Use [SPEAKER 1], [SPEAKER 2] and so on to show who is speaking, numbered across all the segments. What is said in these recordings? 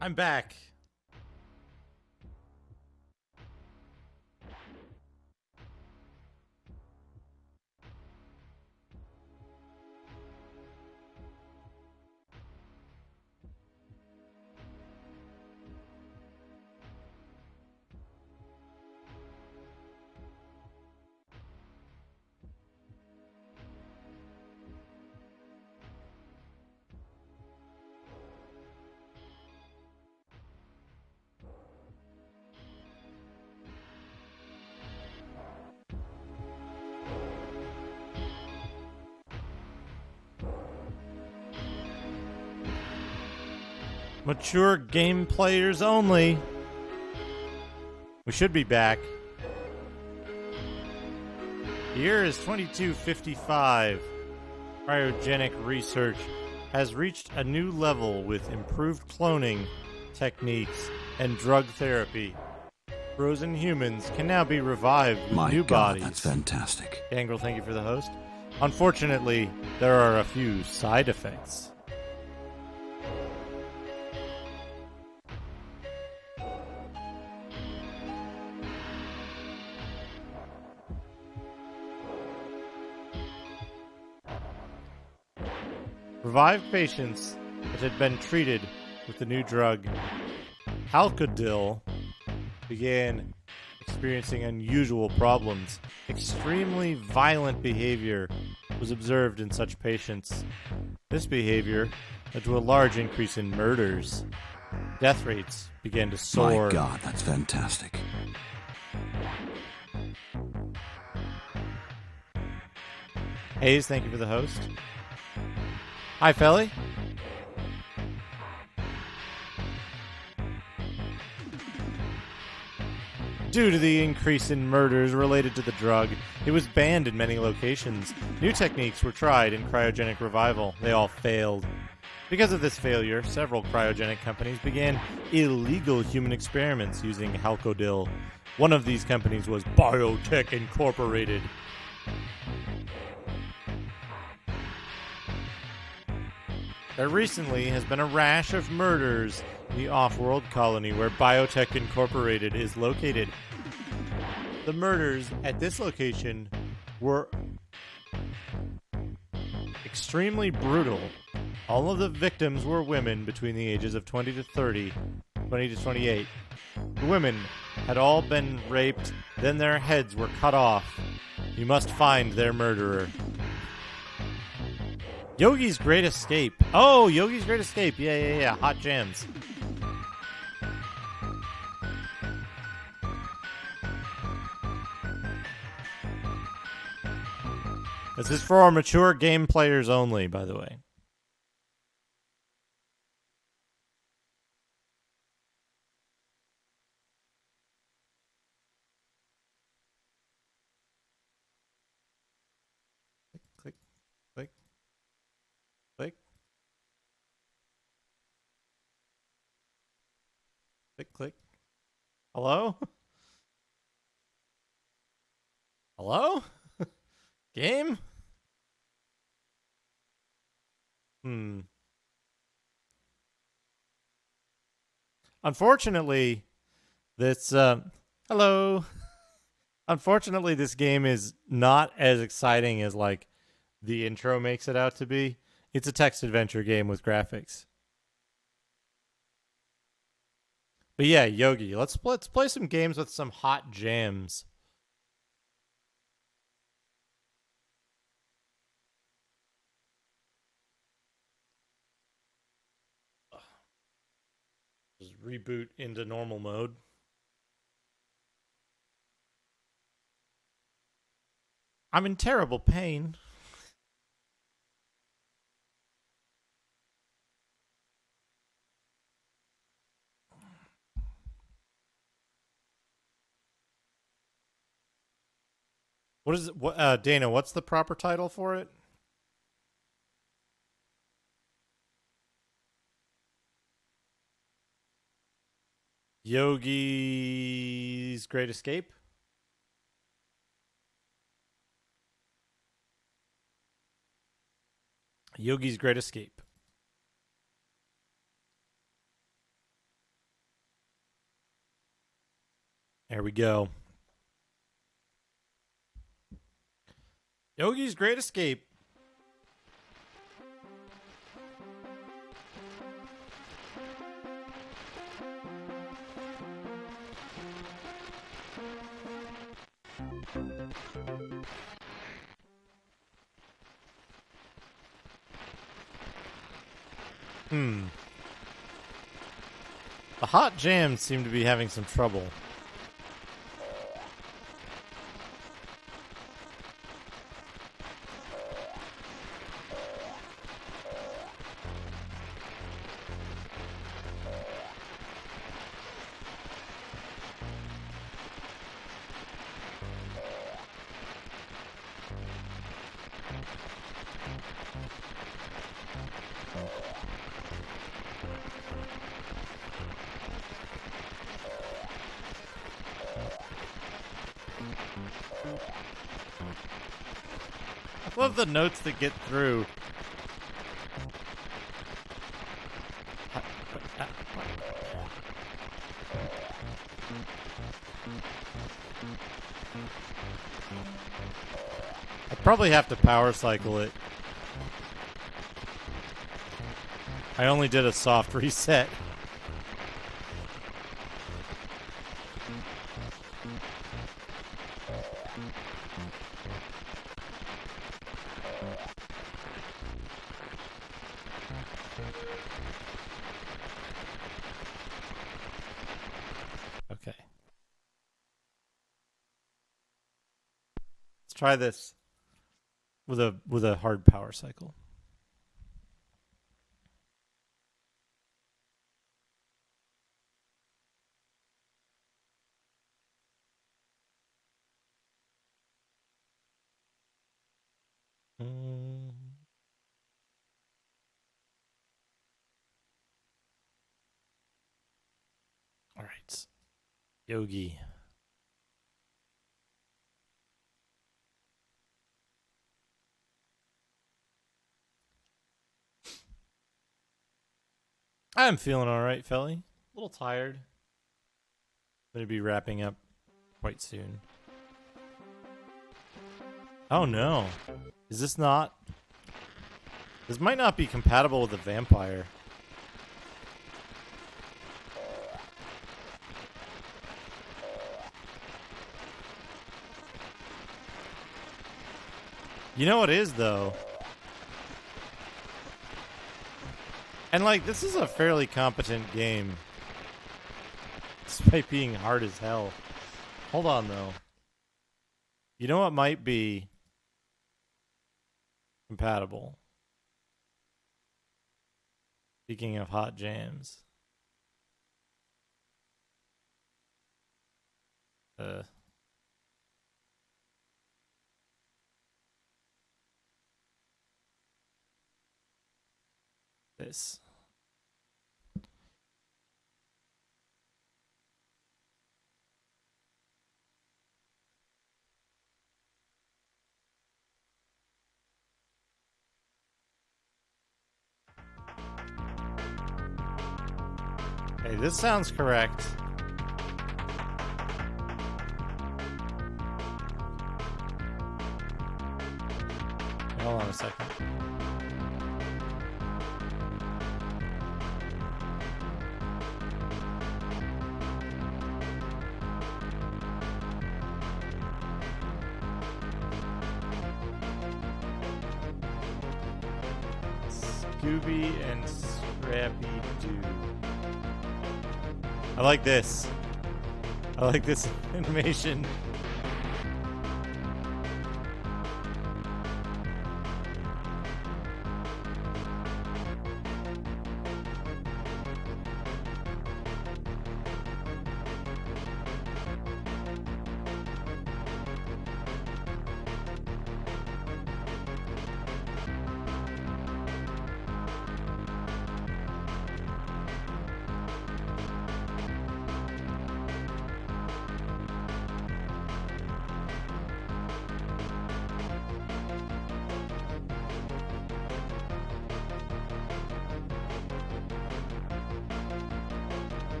[SPEAKER 1] I'm back. Mature game players only. We should be back. The year is 2255. Cryogenic research has reached a new level with improved cloning techniques and drug therapy. Frozen humans can now be revived with
[SPEAKER 2] My
[SPEAKER 1] new
[SPEAKER 2] God,
[SPEAKER 1] bodies.
[SPEAKER 2] that's fantastic.
[SPEAKER 1] Gangrel, thank you for the host. Unfortunately, there are a few side effects. Revived patients that had been treated with the new drug Halcodil began experiencing unusual problems. Extremely violent behavior was observed in such patients. This behavior led to a large increase in murders. Death rates began to soar.
[SPEAKER 2] My God, that's fantastic.
[SPEAKER 1] Hayes, thank you for the host. Hi, Felly. Due to the increase in murders related to the drug, it was banned in many locations. New techniques were tried in cryogenic revival. They all failed. Because of this failure, several cryogenic companies began illegal human experiments using Halcodil. One of these companies was Biotech Incorporated. There recently has been a rash of murders in the off-world colony where Biotech Incorporated is located. The murders at this location were extremely brutal. All of the victims were women between the ages of 20 to 30, 20 to 28. The women had all been raped, then their heads were cut off. You must find their murderer. Yogi's Great Escape. Oh, Yogi's Great Escape. Yeah. Hot jams. This is for our mature game players only, by the way. Click, click, click. Click, click. Hello? Hello? Game? Unfortunately, this hello. Unfortunately, this game is not as exciting as like the intro makes it out to be. It's a text adventure game with graphics. But yeah, Yogi, let's play some games with some hot jams. Just reboot into normal mode. I'm in terrible pain. What is it? What, Dana? What's the proper title for it? Yogi's Great Escape. Yogi's Great Escape. There we go. Yogi's Great Escape. The hot jams seem to be having some trouble. I love the notes that get through. I probably have to power cycle it. I only did a soft reset. Okay. Let's try this with a hard power cycle. All right. Yogi. I'm feeling all right, Felly. A little tired. Going to be wrapping up quite soon. Oh no. Is this not... This might not be compatible with a vampire. You know what it is, though? And, like, this is a fairly competent game. Despite being hard as hell. Hold on, though. You know what might be compatible? Speaking of hot jams. This. Hey, this sounds correct. Hold on a second. Scooby and Scrappy Doo. I like this. I like this animation.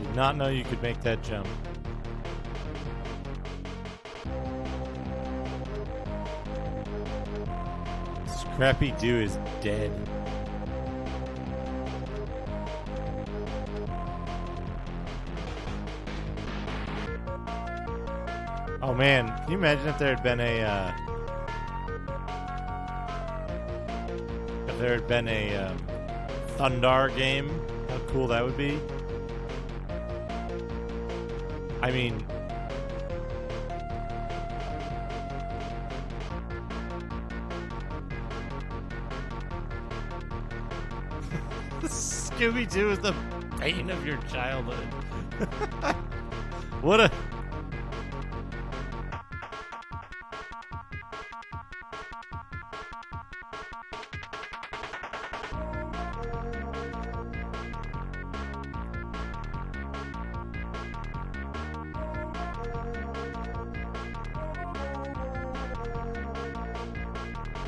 [SPEAKER 1] Did not know you could make that jump. Scrappy Doo is dead. Oh man, can you imagine if there had been a Thundar game? How cool that would be. I mean, Scooby-Doo is the pain of your childhood. What a...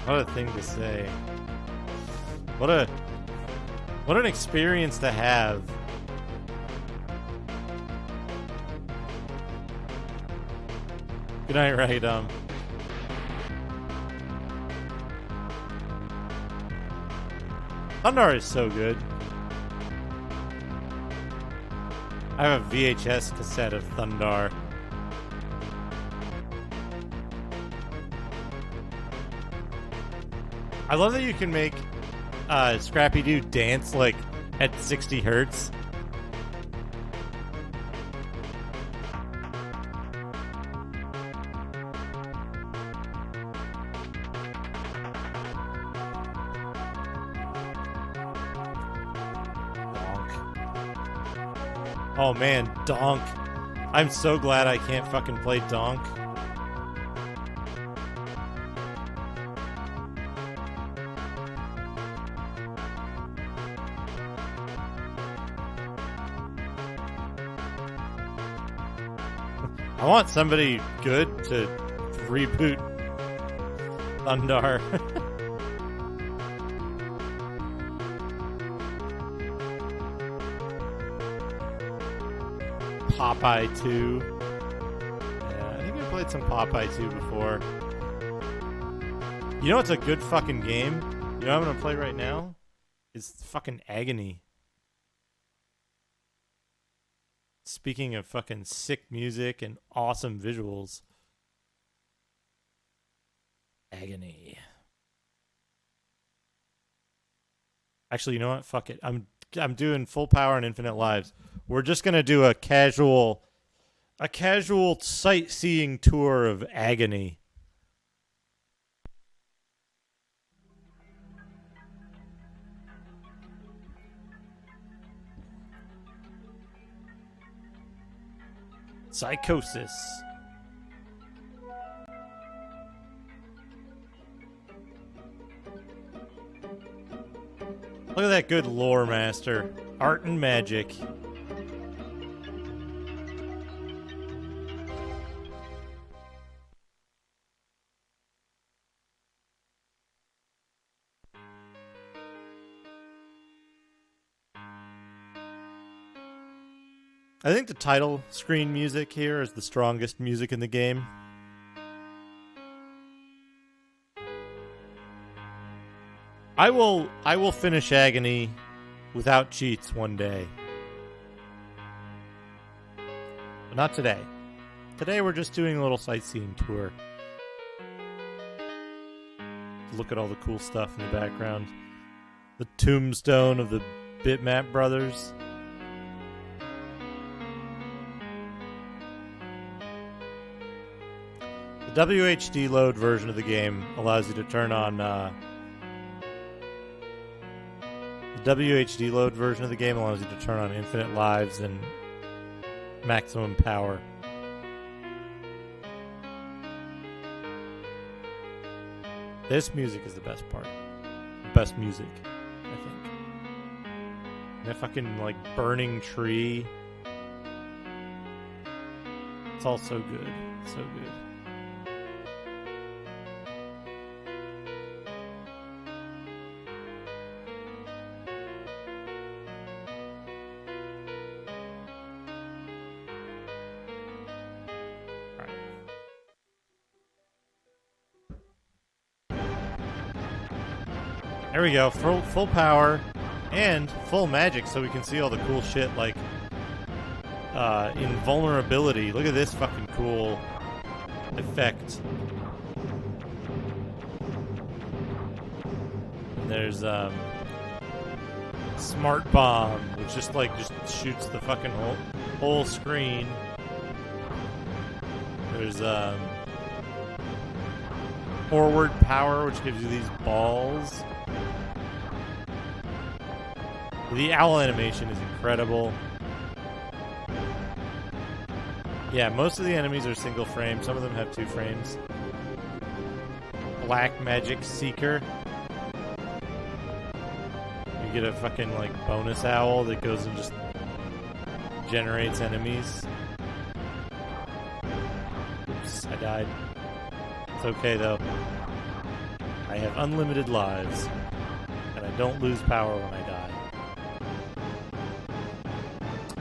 [SPEAKER 1] What a thing to say. What an experience to have. Good night, right? Thundar is so good. I have a VHS cassette of Thundar. I love that you can make Scrappy Doo dance like at 60 hertz. Donk. Oh man, Donk. I'm so glad I can't fucking play Donk. I want somebody good to reboot Thundar. Popeye 2. Yeah, I think I played some Popeye 2 before. You know what's a good fucking game? You know what I'm gonna play right now? It's fucking Agony. Speaking of fucking sick music and awesome visuals. Agony. Actually, you know what? Fuck it. I'm doing full power and infinite lives. We're just gonna do a casual sightseeing tour of Agony. Psychosis. Look at that good lore master. Art and magic. I think the title screen music here is the strongest music in the game. I will finish Agony without cheats one day. But not today. Today we're just doing a little sightseeing tour. Look at all the cool stuff in the background. The tombstone of the Bitmap brothers. The WHD load version of the game allows you to turn on the WHD load version of the game allows you to turn on infinite lives and maximum power. This music is the best part. The best music, I think. And that fucking like burning tree. It's all so good. So good. There we go. Full power and full magic, so we can see all the cool shit like invulnerability. Look at this fucking cool effect. And there's Smart Bomb, which just shoots the fucking whole screen. There's Forward Power, which gives you these balls. The owl animation is incredible. Yeah, most of the enemies are single frame. Some of them have 2 frames. Black Magic Seeker. You get a fucking bonus owl that goes and just generates enemies. Oops, I died. It's okay though. I have unlimited lives. And I don't lose power when I die.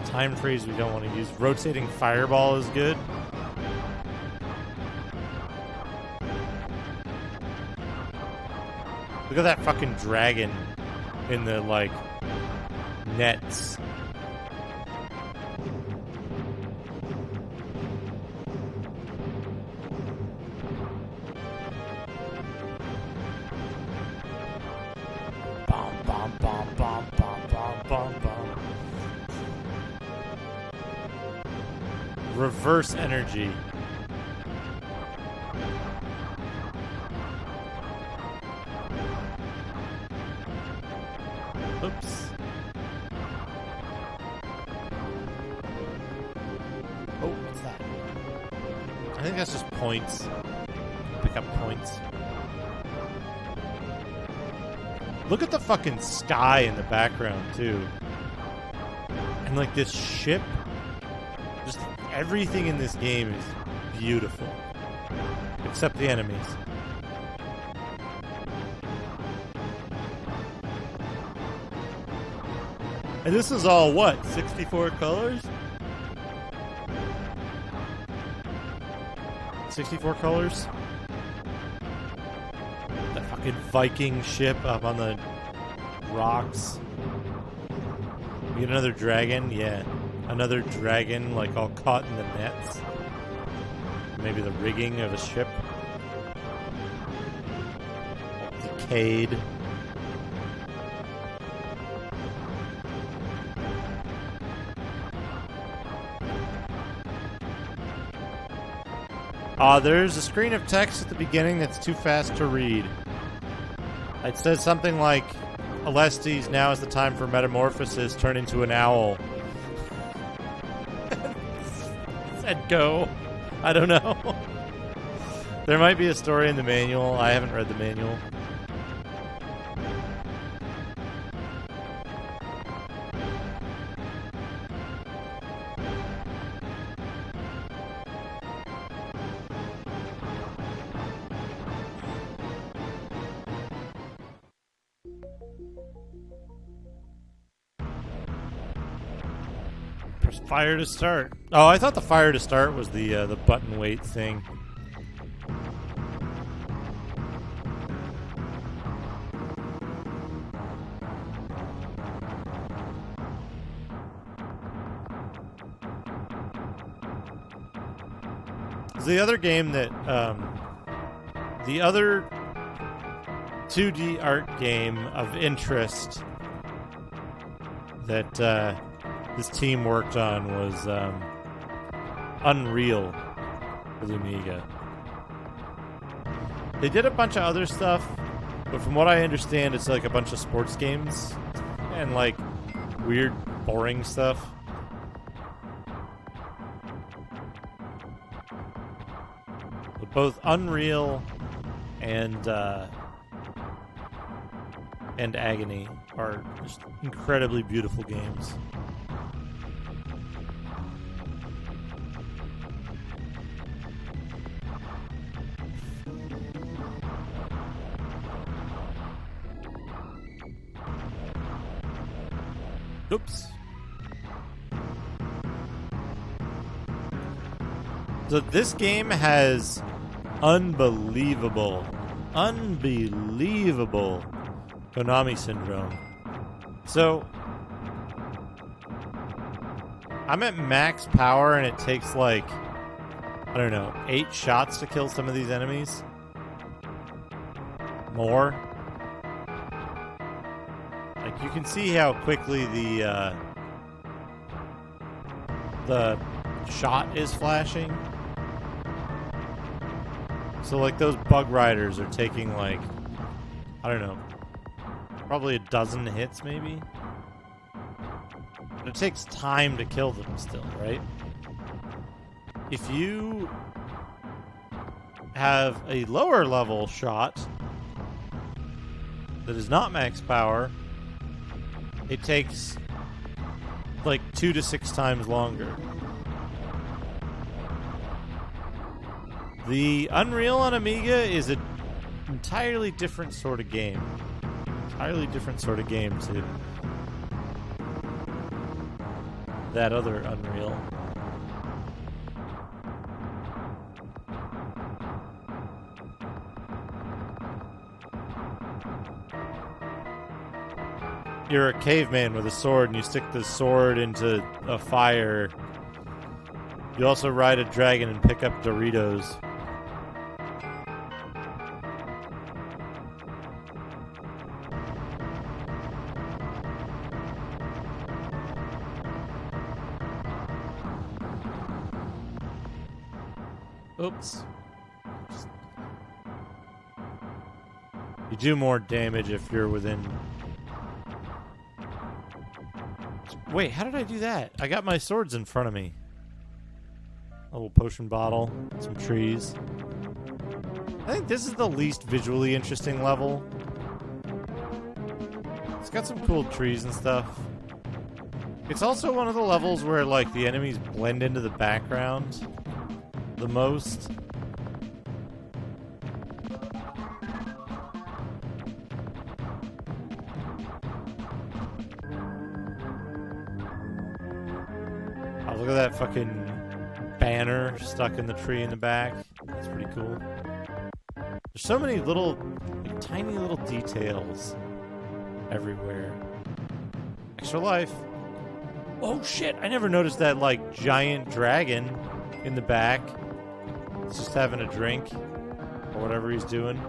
[SPEAKER 1] Time freeze we don't want to use. Rotating fireball is good. Look at that fucking dragon in the nets. Bom bom bom bom bom bom bom bom. Reverse energy. Oops. Oh, what's that? I think that's just points. Pick up points. Look at the fucking sky in the background, too. And this ship. Just everything in this game is beautiful. Except the enemies. And this is all what? 64 colors? 64 colors? The fucking Viking ship up on the rocks. We get another dragon? Yeah. Another dragon, all caught in the nets. Maybe the rigging of a ship. Decayed. There's a screen of text at the beginning that's too fast to read. It says something like, Alestes, now is the time for metamorphosis, turn into an owl. Said go. I don't know. There might be a story in the manual. I haven't read the manual. Press fire to start. Oh, I thought the fire to start was the button weight thing. The other game that, the other 2D art game of interest that this team worked on was Unreal for the Amiga. They did a bunch of other stuff, but from what I understand, it's a bunch of sports games and weird, boring stuff. Both Unreal and Agony are just incredibly beautiful games. Oops. So this game has unbelievable Konami syndrome. So, I'm at max power and it takes like, I don't know, 8 shots to kill some of these enemies. More. Like, you can see how quickly the shot is flashing. So, like, those bug riders are taking, like, I don't know, probably a dozen hits, maybe? But it takes time to kill them still, right? If you have a lower level shot that is not max power, it takes like 2 to 6 times longer. The Unreal on Amiga is an entirely different sort of game. Entirely different sort of game to that other Unreal. You're a caveman with a sword and you stick the sword into a fire. You also ride a dragon and pick up Doritos. Oops. You do more damage if you're within... Wait, how did I do that? I got my swords in front of me. A little potion bottle, some trees. I think this is the least visually interesting level. It's got some cool trees and stuff. It's also one of the levels where, like, the enemies blend into the background the most. Oh, look at that fucking banner stuck in the tree in the back. That's pretty cool. There's so many little, like, tiny little details everywhere. Extra life. Oh shit, I never noticed that, like, giant dragon in the back. He's just having a drink or whatever he's doing.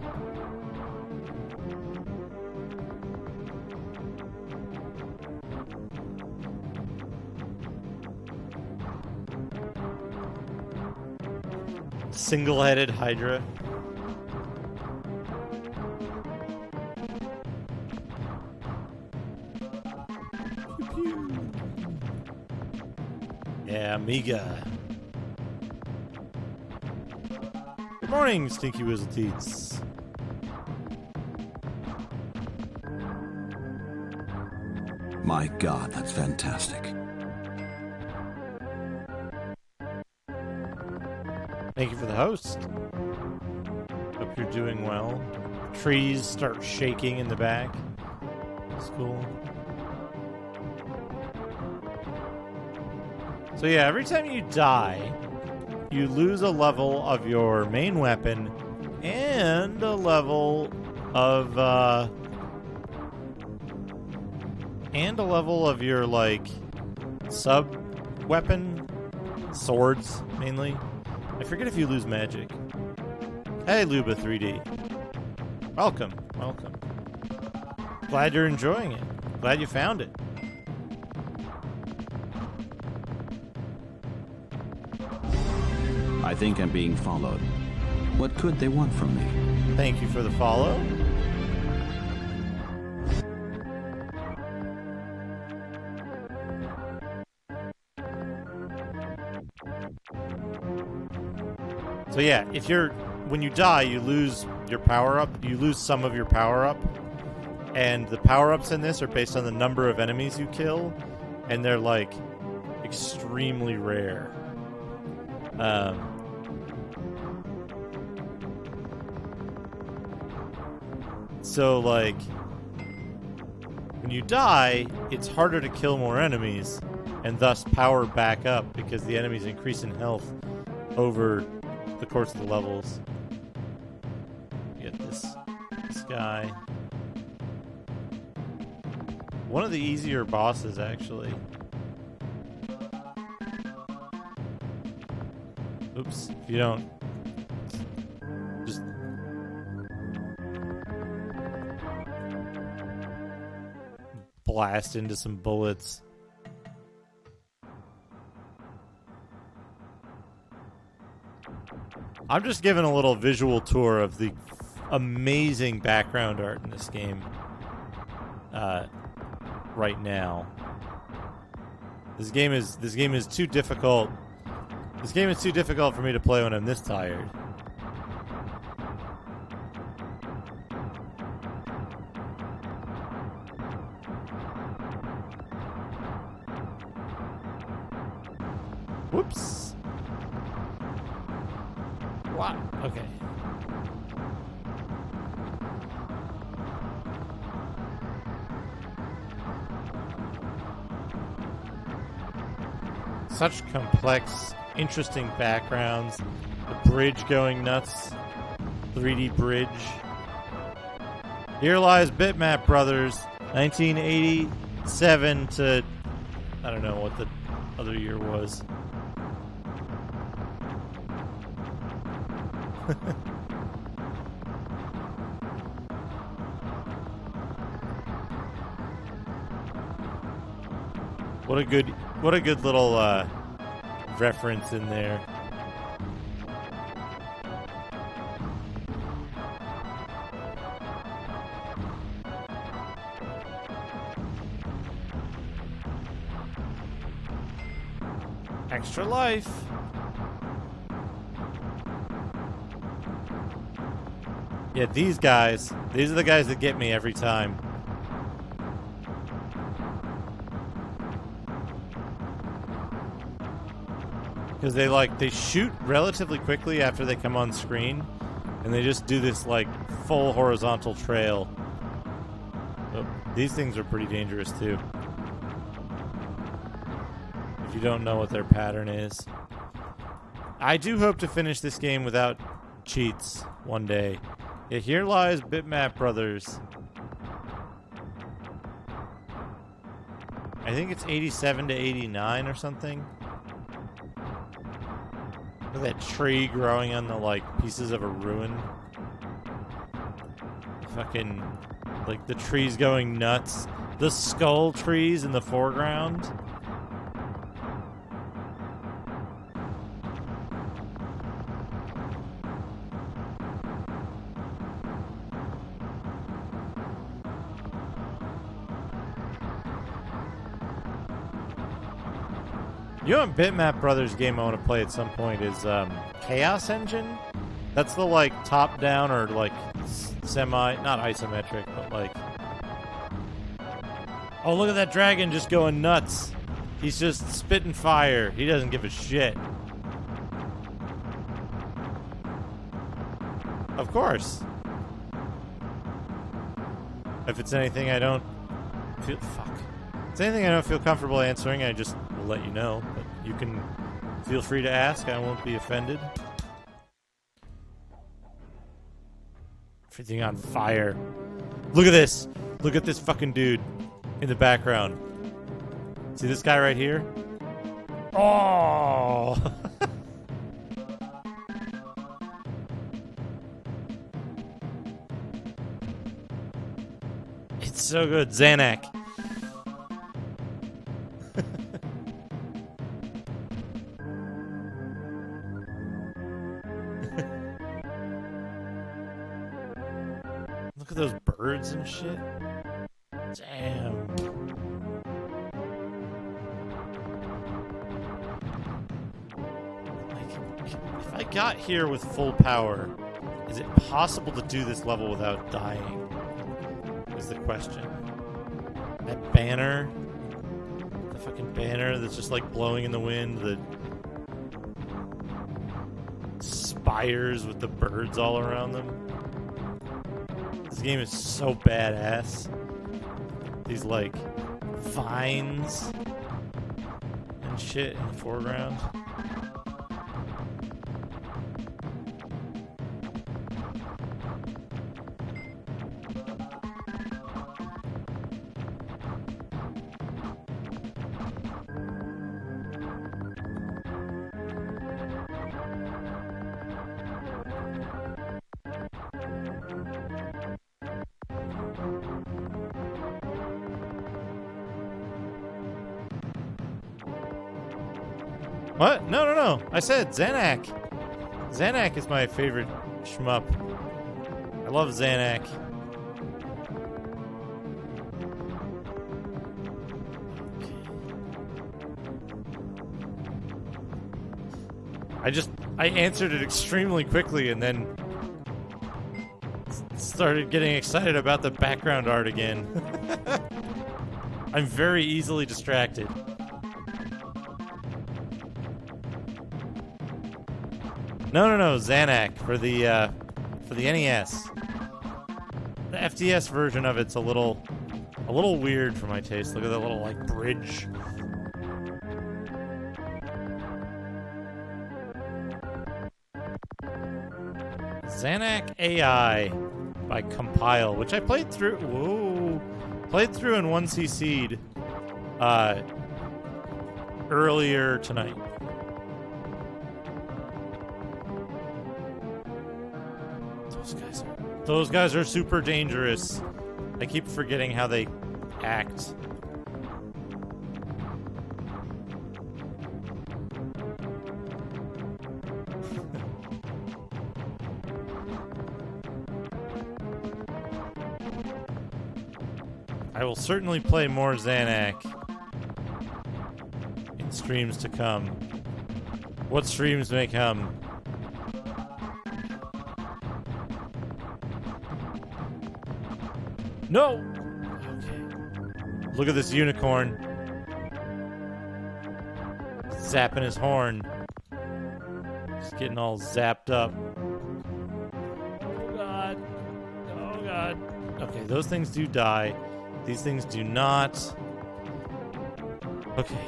[SPEAKER 1] Single-headed Hydra. Pew pew. Yeah, Amiga. Good morning, Stinky Wizzle Teats.
[SPEAKER 2] My God, that's fantastic.
[SPEAKER 1] Thank you for the host. Hope you're doing well. Trees start shaking in the back. It's cool. So yeah, every time you die, you lose a level of your main weapon and a level of your, like, sub weapon, swords mainly. I forget if you lose magic. Hey, Luba 3D. Welcome, welcome. Glad you're enjoying it. Glad you found it.
[SPEAKER 2] I think I'm being followed. What could they want from me?
[SPEAKER 1] Thank you for the follow. So yeah, when you die, you lose your power-up. You lose some of your power-up. And the power-ups in this are based on the number of enemies you kill. And they're, like, extremely rare. So, like, when you die, it's harder to kill more enemies. And thus power back up because the enemies increase in health over the course of the levels. Get this guy. one of the easier bosses, actually. Oops, if you don't... Just... blast into some bullets. I'm just giving a little visual tour of the amazing background art in this game right now. This game is too difficult. This game is too difficult for me to play when I'm this tired. Whoops. What? Okay. Such complex, interesting backgrounds. The bridge going nuts. 3D bridge. Here lies Bitmap Brothers, 1987 to... I don't know what the other year was. What a good little reference in there. Extra life. Yeah, these are the guys that get me every time. Because they shoot relatively quickly after they come on screen, and they just do this like full horizontal trail. Oh, these things are pretty dangerous too. If you don't know what their pattern is. I do hope to finish this game without cheats one day. Yeah, here lies Bitmap Brothers. I think it's 87 to 89 or something. Look at that tree growing on the, like, pieces of a ruin. Fucking, like, the trees going nuts. The skull trees in the foreground. You know what Bitmap Brothers game I want to play at some point is Chaos Engine? That's the, like, top-down or, like, not isometric, but, like... Oh, look at that dragon just going nuts. He's just spitting fire. He doesn't give a shit. Of course. If it's anything I don't feel... Fuck. If it's anything I don't feel comfortable answering, I just will let you know. But you can feel free to ask. I won't be offended. Everything on fire. Look at this. Look at this fucking dude in the background. See this guy right here? Oh! It's so good. Xanac. Look at those birds and shit. Damn. Like, if I got here with full power, is it possible to do this level without dying? Is the question. That banner, the fucking banner that's just like blowing in the wind, the spires with the birds all around them. This game is so badass. These, like, vines and shit in the foreground. What? No, no, no. I said Xanac. Xanac is my favorite shmup. I love Xanac. I answered it extremely quickly and then started getting excited about the background art again. I'm very easily distracted. No, Xanac for the NES. The FDS version of it's a little weird for my taste. Look at that little like bridge. Xanac AI by Compile, which I played through. Whoa, played through in 1cc'd earlier tonight. Those guys are super dangerous. I keep forgetting how they act. I will certainly play more Xanac in streams to come. What streams may come? No! Okay. Look at this unicorn. Zapping his horn. Just getting all zapped up. Oh god. Oh god. Okay, those things do die. These things do not. Okay.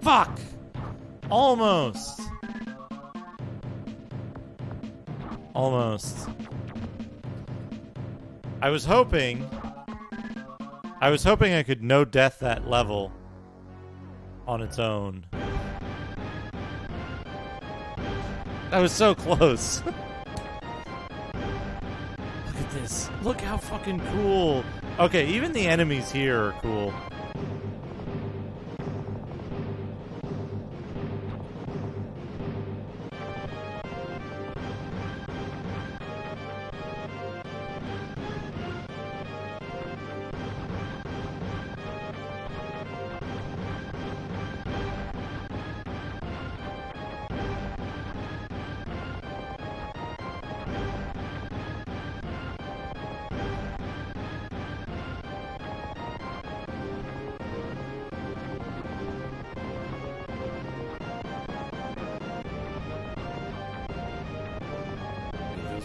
[SPEAKER 1] Fuck! Almost. Almost. I was hoping I could no death that level on its own. That was so close. Look at this. Look how fucking cool. Okay, even the enemies here are cool.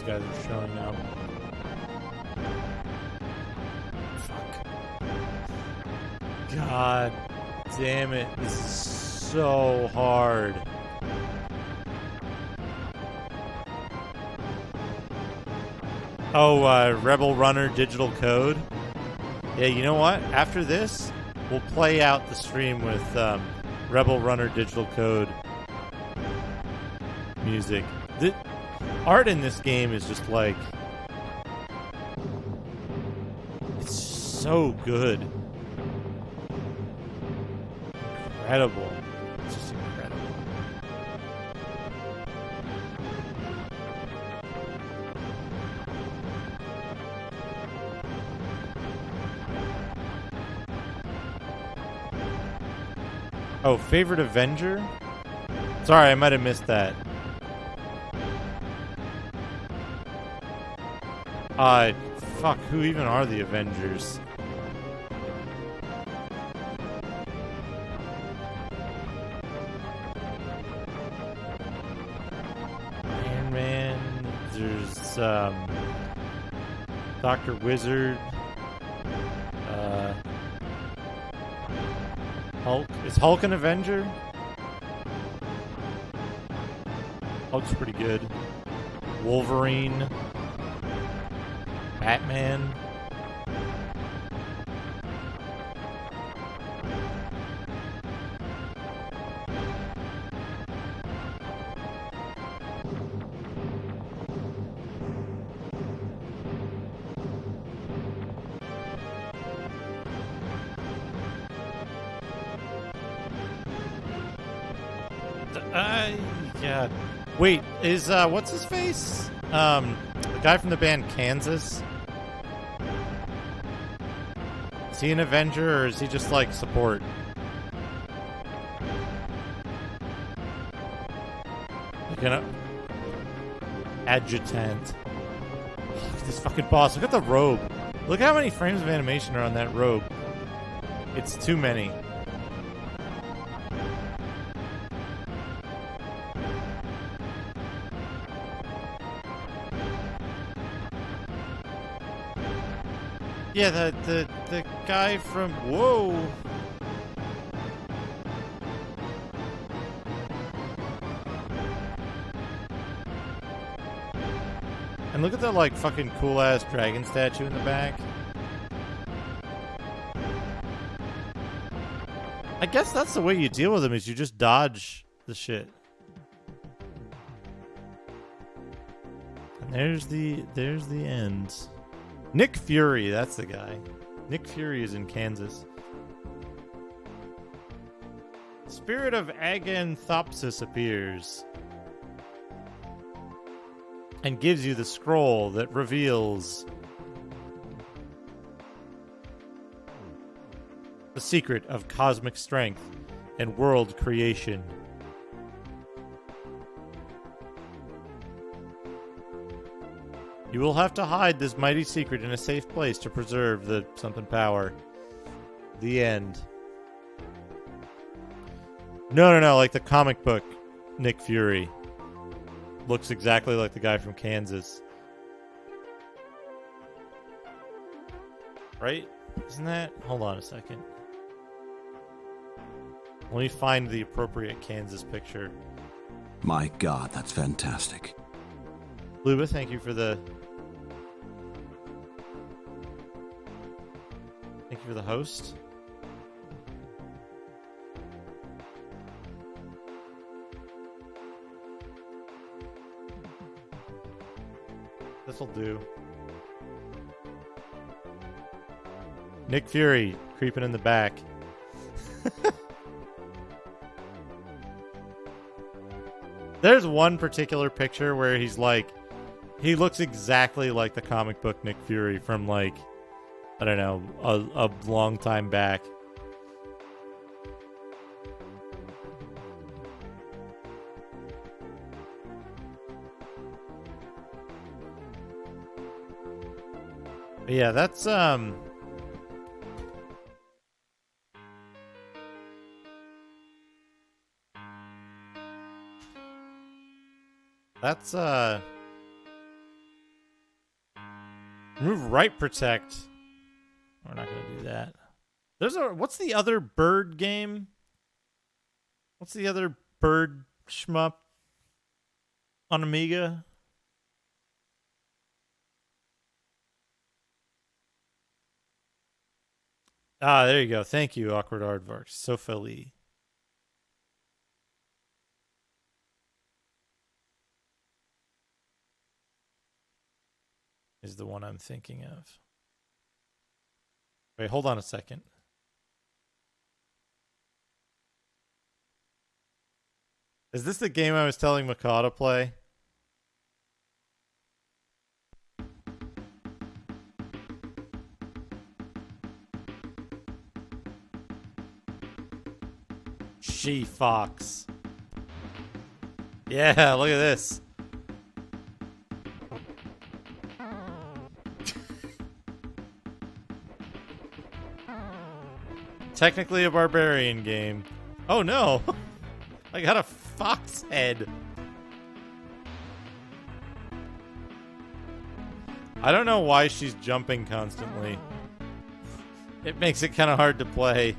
[SPEAKER 1] Guys are showing up. Fuck. God damn it. This is so hard. Oh, Rebel Runner Digital Code. Yeah, you know what? After this, we'll play out the stream with Rebel Runner Digital Code music. Art in this game is just like, it's so good. Incredible. It's just incredible. Oh, favorite Avenger? Sorry, I might have missed that. Fuck, who even are the Avengers? Iron Man, there's, Dr. Wizard, Hulk. Is Hulk an Avenger? Hulk's pretty good. Wolverine. Batman. Yeah. Wait, is, what's his face? The guy from the band Kansas? Is he an Avenger, or is he just, like, support? Like an adjutant. Look at this fucking boss. Look at the robe. Look how many frames of animation are on that robe. It's too many. Yeah, the guy from... Whoa! And look at the, like, fucking cool-ass dragon statue in the back. I guess that's the way you deal with them, is you just dodge the shit. And there's the end. Nick Fury, that's the guy. Nick Fury is in Kansas. Spirit of Aganthopsis appears and gives you the scroll that reveals the secret of cosmic strength and world creation. You will have to hide this mighty secret in a safe place to preserve the something power. The end. No, like the comic book Nick Fury. Looks exactly like the guy from Kansas. Right? Isn't that? Hold on a second. Let me find the appropriate Kansas picture.
[SPEAKER 2] My God, that's fantastic.
[SPEAKER 1] Luba, thank you for the... Thank you for the host. This'll do. Nick Fury creeping in the back. There's one particular picture where he's like, he looks exactly like the comic book Nick Fury from, like, I don't know, a long time back. But yeah, that's remove right protect. We're not going to do that. What's the other bird game? What's the other bird shmup on Amiga? Ah, there you go. Thank you, Awkward Aardvark. Sophie. Is the one I'm thinking of. Wait, hold on a second. Is this the game I was telling Macaw to play? She-Fox. Yeah, look at this. Technically a barbarian game. Oh no! I got a fox head. I don't know why she's jumping constantly. It makes it kind of hard to play.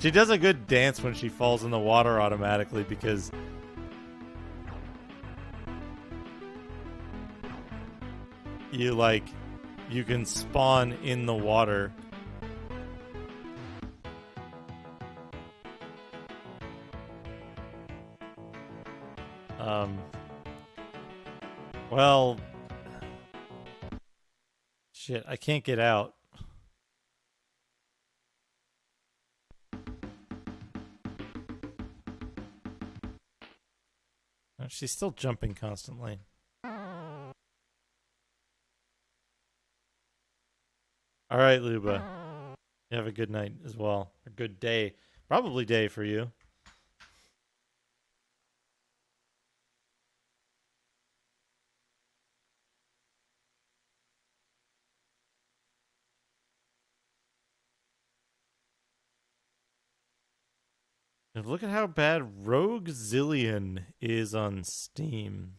[SPEAKER 1] She does a good dance when she falls in the water automatically because you can spawn in the water. Well, shit, I can't get out. Oh, she's still jumping constantly. All right, Luba. You have a good night as well. A good day. Probably day for you. And look at how bad Rogue Zillion is on Steam.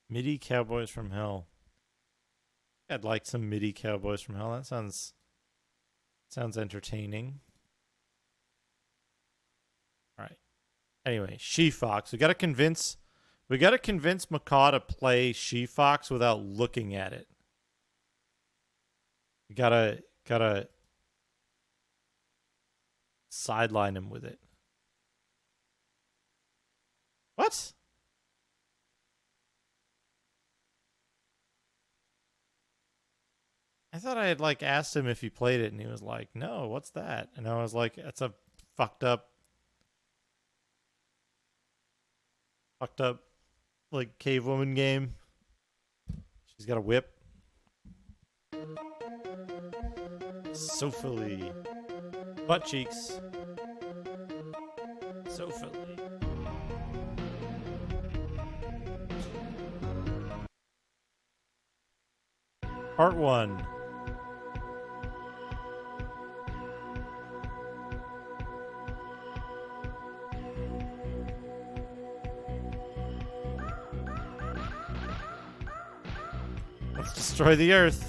[SPEAKER 1] MIDI Cowboys from Hell. I'd like some MIDI Cowboys from Hell. That sounds entertaining. All right. Anyway, She-Fox. We got to convince Macaw to play She-Fox without looking at it. We gotta sideline him with it. What? I thought I had like asked him if he played it, and he was like, "No, what's that?" And I was like, "It's a fucked up like cave woman game. She's got a whip." Sophily. Butt cheeks. Sophily. Part 1. Let's destroy the Earth.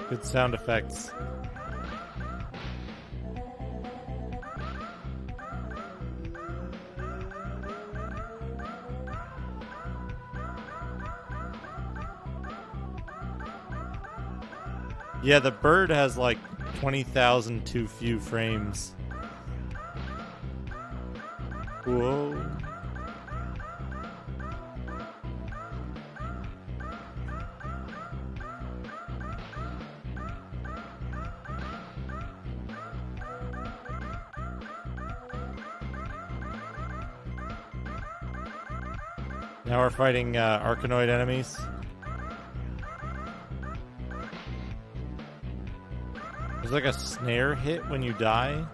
[SPEAKER 1] Good sound effects. Yeah, the bird has like 20,000 too few frames. Whoa. Now we're fighting Arkanoid enemies. There's like a snare hit when you die.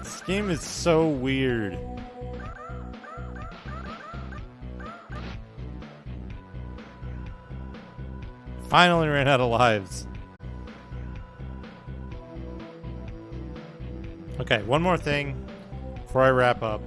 [SPEAKER 1] This game is so weird. Finally ran out of lives. Okay, one more thing before I wrap up.